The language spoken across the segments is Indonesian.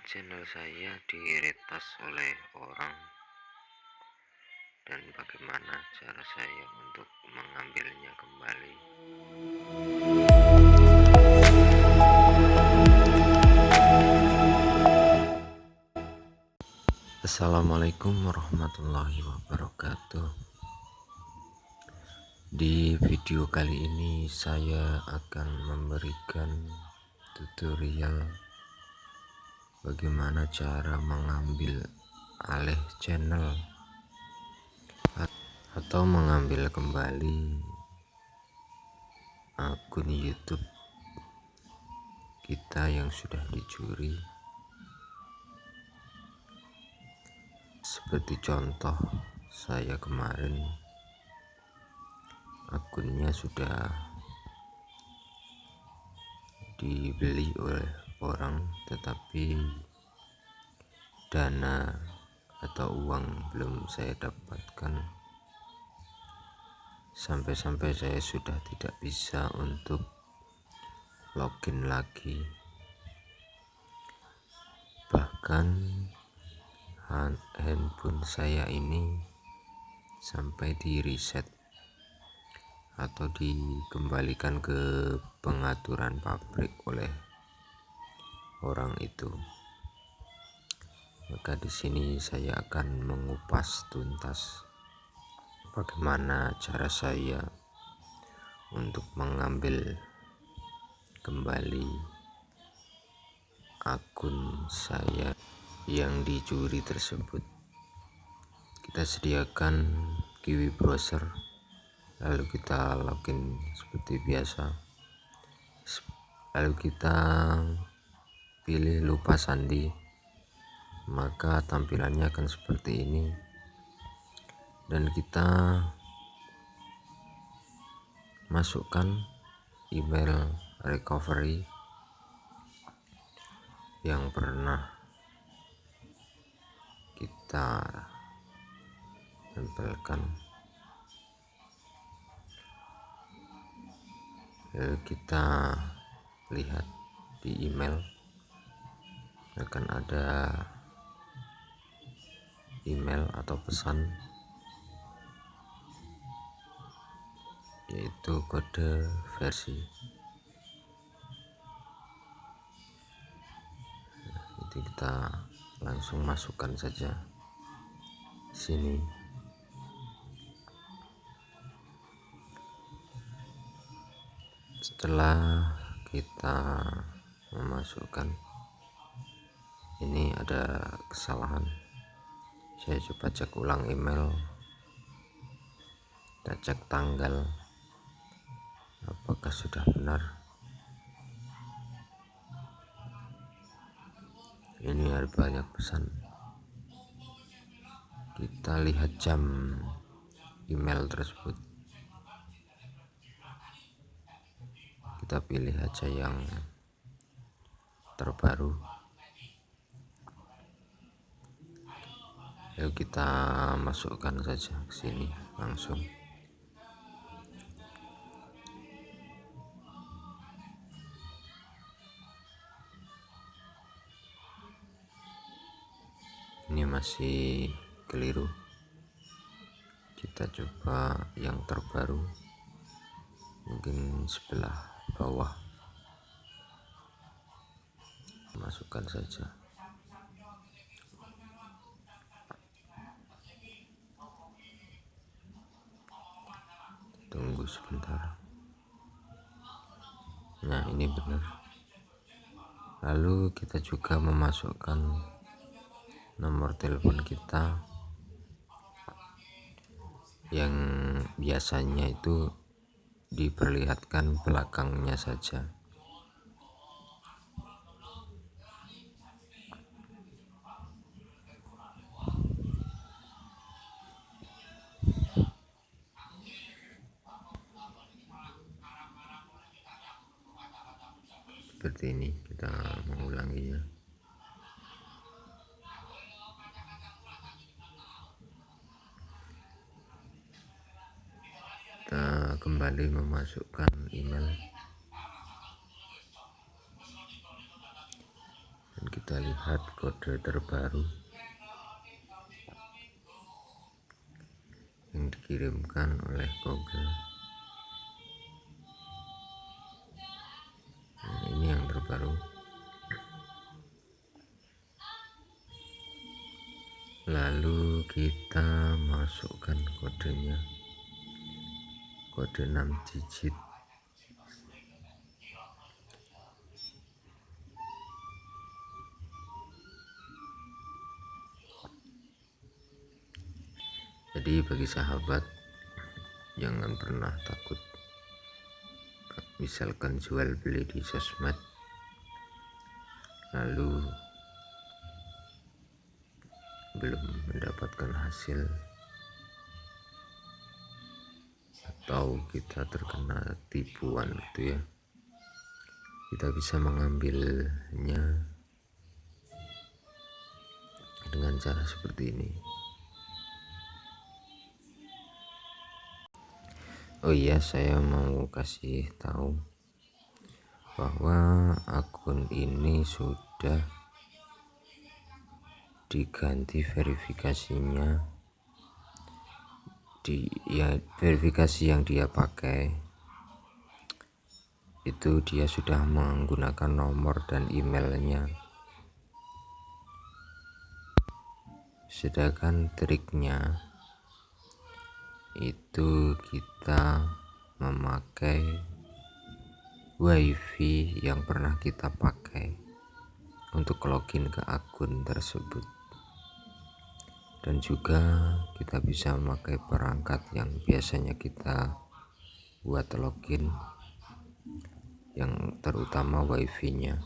channel saya diretas oleh orang dan bagaimana cara saya untuk mengambilnya kembali. Assalamualaikum warahmatullahi wabarakatuh. Di video kali ini saya akan memberikan tutorial bagaimana cara mengambil alih channel atau mengambil kembali akun YouTube kita yang sudah dicuri. Seperti contoh, saya kemarin akunnya sudah dibeli oleh orang, tetapi dana atau uang belum saya dapatkan, sampai-sampai saya sudah tidak bisa untuk login lagi. Bahkan handphone saya ini sampai di reset atau dikembalikan ke pengaturan pabrik oleh orang itu. Maka di sini saya akan mengupas tuntas bagaimana cara saya untuk mengambil kembali akun saya yang dicuri tersebut. Kita sediakan Kiwi browser, lalu kita login seperti biasa, lalu kita pilih lupa sandi, maka tampilannya akan seperti ini, dan kita masukkan email recovery yang pernah kita tempelkan, lalu kita lihat di email akan ada email atau pesan, yaitu kode versi. Jadi kita langsung masukkan saja sini. Setelah kita memasukkan, ini ada kesalahan. Saya coba cek ulang email, kita cek tanggal apakah sudah benar. Ini ada banyak pesan. Kita lihat jam email tersebut, kita pilih aja yang terbaru, lalu kita masukkan saja ke sini langsung. Ini masih keliru, kita coba yang terbaru, mungkin sebelah bawah, masukkan saja. Tunggu sebentar. Nah, ini benar. Lalu kita juga memasukkan nomor telepon kita yang biasanya itu diperlihatkan belakangnya saja. Seperti ini, kita mengulanginya. Kita kembali memasukkan email dan kita kita lihat kode terbaru yang dikirimkan oleh Google. Nah, ini yang terbaru. Lalu kita masukkan kodenya, kode 6 digit. Jadi bagi sahabat, jangan pernah takut misalkan jual beli di sosmed lalu belum mendapatkan hasil atau kita terkena tipuan gitu ya. Kita bisa mengambilnya dengan cara seperti ini. Oh iya, saya mau kasih tahu bahwa akun ini sudah diganti verifikasinya. Verifikasi yang dia pakai itu dia sudah menggunakan nomor dan emailnya, sedangkan triknya itu kita memakai wifi yang pernah kita pakai untuk login ke akun tersebut, dan juga kita bisa memakai perangkat yang biasanya kita buat login, yang terutama wifi nya.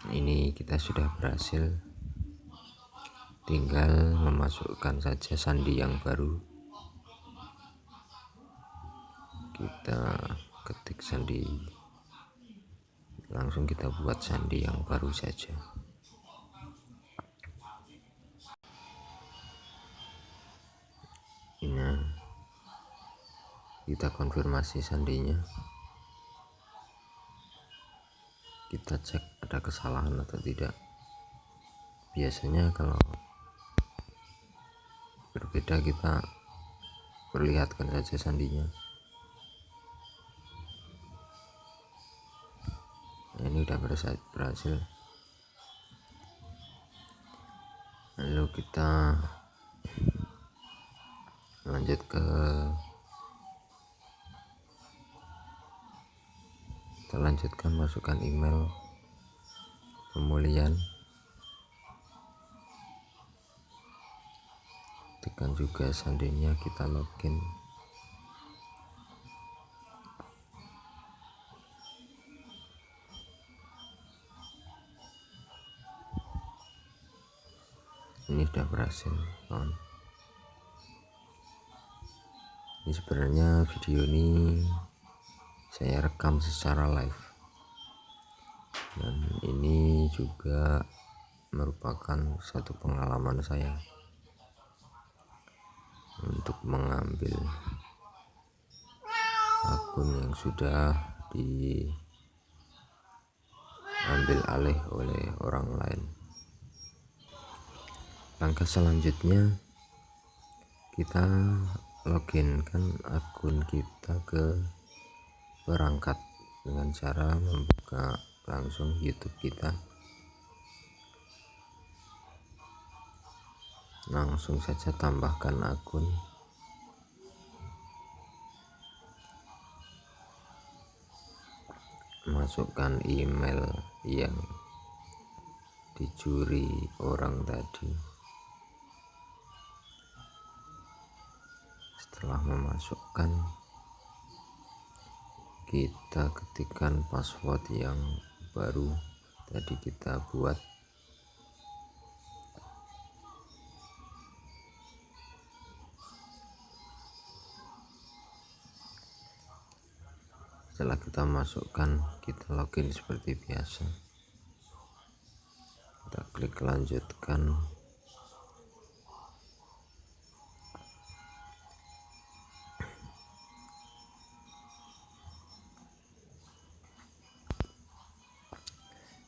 Ini kita sudah berhasil, tinggal memasukkan saja sandi yang baru. Kita ketik sandi, langsung kita buat sandi yang baru saja. Ini kita konfirmasi sandinya, kita cek ada kesalahan atau tidak. Biasanya kalau berbeda kita perlihatkan saja sandinya. Nah, ini udah berhasil. Lalu kita lanjutkan masukkan email pemulihan, tekan juga sandinya, kita login. Ini sudah berhasil, kawan. Ini sebenarnya video ini saya rekam secara live, dan ini juga merupakan satu pengalaman saya untuk mengambil akun yang sudah diambil alih oleh orang lain. Langkah selanjutnya, kita loginkan akun kita ke perangkat dengan cara membuka langsung YouTube kita. Langsung saja tambahkan akun, masukkan email yang dicuri orang tadi. Setelah memasukkan, kita ketikkan password yang baru tadi kita buat. Setelah kita masukkan, kita login seperti biasa. Kita klik lanjutkan.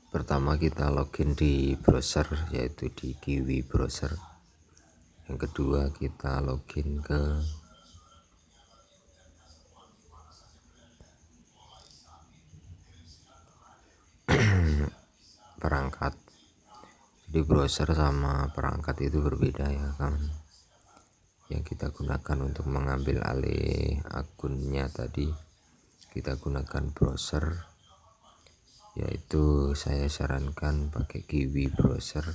Pertama kita login di browser, yaitu di Kiwi browser. Yang kedua kita login ke perangkat. Jadi browser sama perangkat itu berbeda ya kawan. Yang kita gunakan untuk mengambil alih akunnya tadi kita gunakan browser, yaitu saya sarankan pakai Kiwi browser.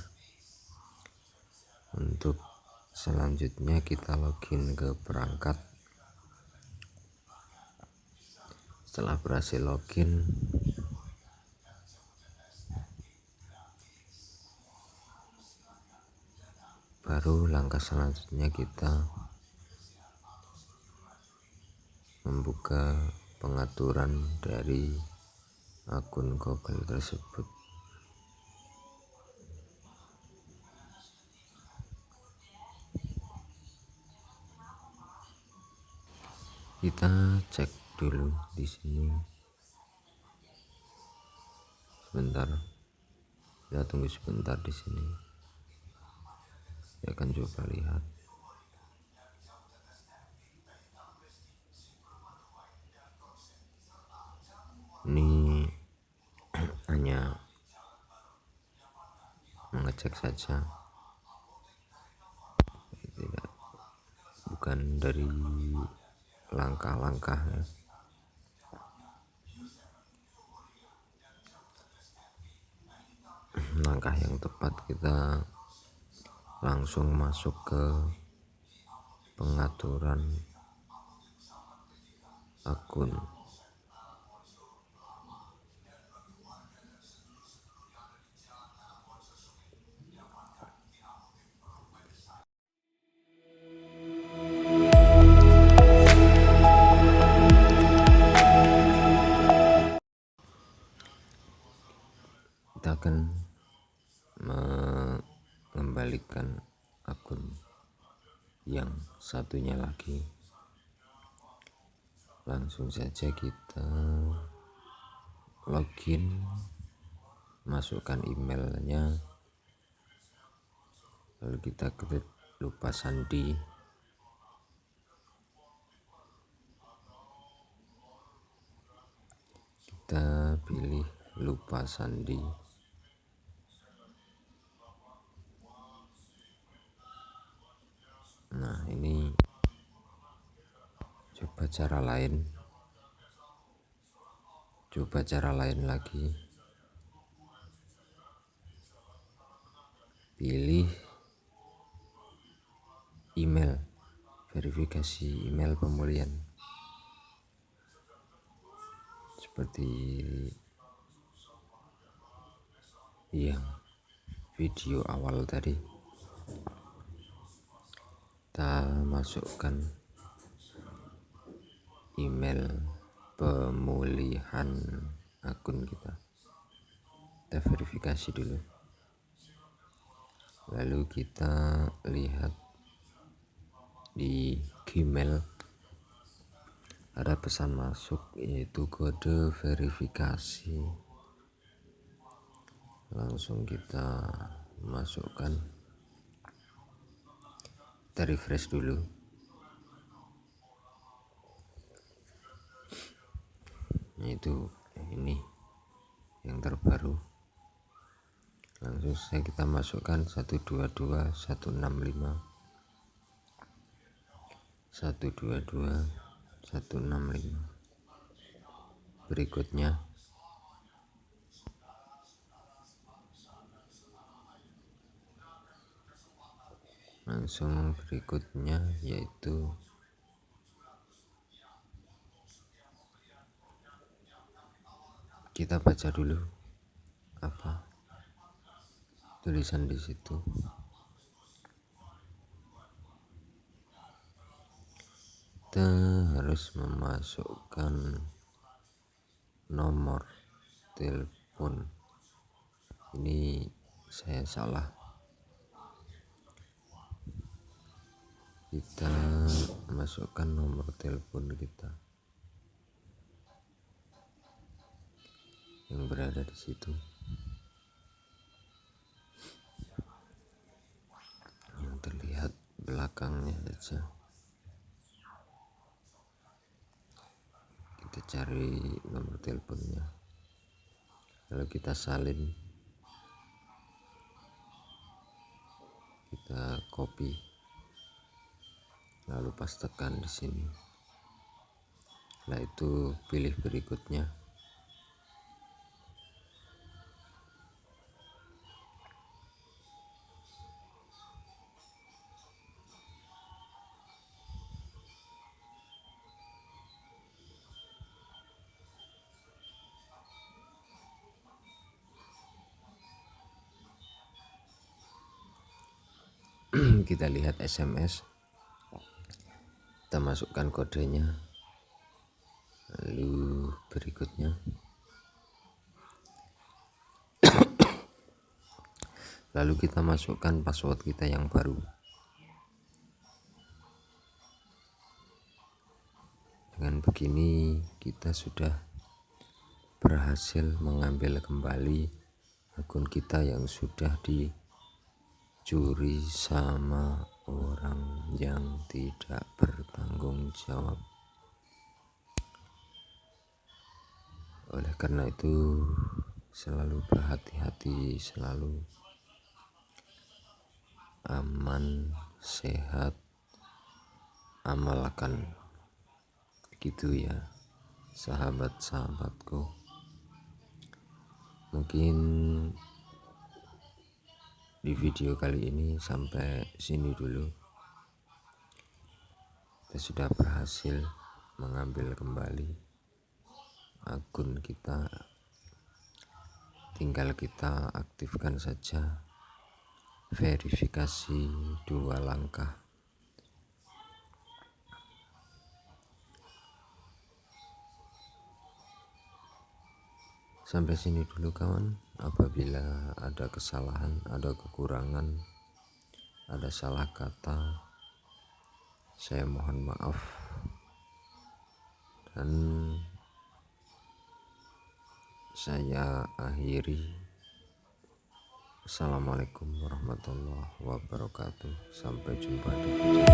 Untuk selanjutnya kita login ke perangkat. Setelah berhasil login, baru langkah selanjutnya kita membuka pengaturan dari akun Google tersebut. Kita cek dulu di sini. Sebentar, kita tunggu sebentar di sini. Saya akan coba lihat. Ini hanya mengecek saja, tidak, bukan dari langkah-langkah ya. Langkah yang tepat kita langsung masuk ke pengaturan akun. Kita akan mengembalikan akun yang satunya lagi. Langsung saja kita login, masukkan emailnya, lalu kita klik lupa sandi. Kita pilih lupa sandi. Nah, ini coba cara lain lagi. Pilih email, verifikasi email pemulihan seperti yang video awal tadi. Kita masukkan email pemulihan akun kita verifikasi dulu, lalu kita lihat di Gmail ada pesan masuk, yaitu kode verifikasi. Langsung kita masukkan, kita refresh dulu. Itu ini yang terbaru. Langsung saja kita masukkan 122 165 122 165. Berikutnya yaitu kita baca dulu apa tulisan di situ. Kita harus memasukkan nomor telepon. Ini saya salah. Kita masukkan nomor telepon kita yang berada di situ. belakangnya saja. Kita cari nomor teleponnya, lalu kita salin, kita copy, lalu pastekan di sini. Setelah itu pilih berikutnya. Kita lihat SMS, kita masukkan kodenya, lalu berikutnya, lalu kita masukkan password kita yang baru. Dengan begini kita sudah berhasil mengambil kembali akun kita yang sudah dicuri sama orang yang tidak bertanggung jawab. Oleh karena itu, selalu berhati-hati, selalu aman, sehat, amalkan. Gitu ya, sahabat-sahabatku. Mungkin di video kali ini sampai sini dulu. Kita sudah berhasil mengambil kembali akun kita. Tinggal kita aktifkan saja verifikasi 2 langkah. Sampai sini dulu kawan. Apabila ada kesalahan, ada kekurangan, ada salah kata, saya mohon maaf. Dan saya akhiri. Assalamualaikum warahmatullahi wabarakatuh. Sampai jumpa di video